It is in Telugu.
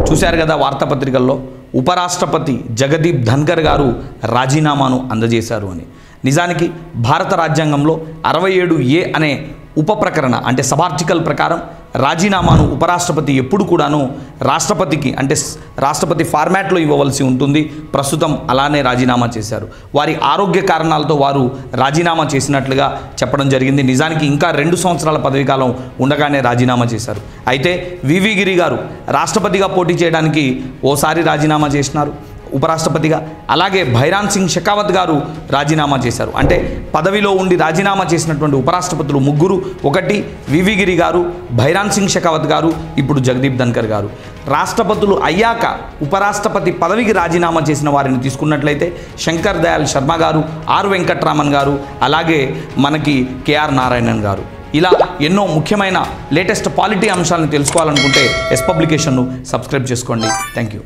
చూశారు కదా వార్తాపత్రికల్లో ఉపరాష్ట్రపతి జగదీప్ ధన్కర్ గారు రాజీనామాను అందజేశారు అని. నిజానికి భారత రాజ్యాంగంలో 67A అనే ఉప ప్రకరణ అంటే సబార్టికల్ ప్రకారం రాజీనామాను ఉపరాష్ట్రపతి ఎప్పుడు కూడాను రాష్ట్రపతికి అంటే రాష్ట్రపతి ఫార్మాట్లో ఇవ్వవలసి ఉంటుంది. ప్రస్తుతం అలానే రాజీనామా చేశారు. వారి ఆరోగ్య కారణాలతో వారు రాజీనామా చేసినట్లుగా చెప్పడం జరిగింది. నిజానికి ఇంకా 2 సంవత్సరాల పదవీకాలం ఉండగానే రాజీనామా చేశారు. అయితే వివి గిరి గారు రాష్ట్రపతిగా పోటీ చేయడానికి ఓసారి రాజీనామా చేసినారు ఉపరాష్ట్రపతిగా. అలాగే భైరాన్ సింగ్ షెకావత్ గారు రాజీనామా చేశారు. అంటే పదవిలో ఉండి రాజీనామా చేసినటువంటి ఉపరాష్ట్రపతులు 3, ఒకటి వివి గిరి గారు, భైరాన్ సింగ్ షెకావత్ గారు, ఇప్పుడు జగదీప్ ధన్కర్ గారు. రాష్ట్రపతులు అయ్యాక ఉపరాష్ట్రపతి పదవికి రాజీనామా చేసిన వారిని తీసుకున్నట్లయితే శంకర్ దయాళ్ శర్మ గారు, ఆర్ వెంకట్రామన్ గారు, అలాగే మనకి కేఆర్ నారాయణన్ గారు. ఇలా ఎన్నో ముఖ్యమైన లేటెస్ట్ పాలిటీ అంశాలను తెలుసుకోవాలనుకుంటే ఎస్ పబ్లికేషన్ను సబ్స్క్రైబ్ చేసుకోండి. Thank you.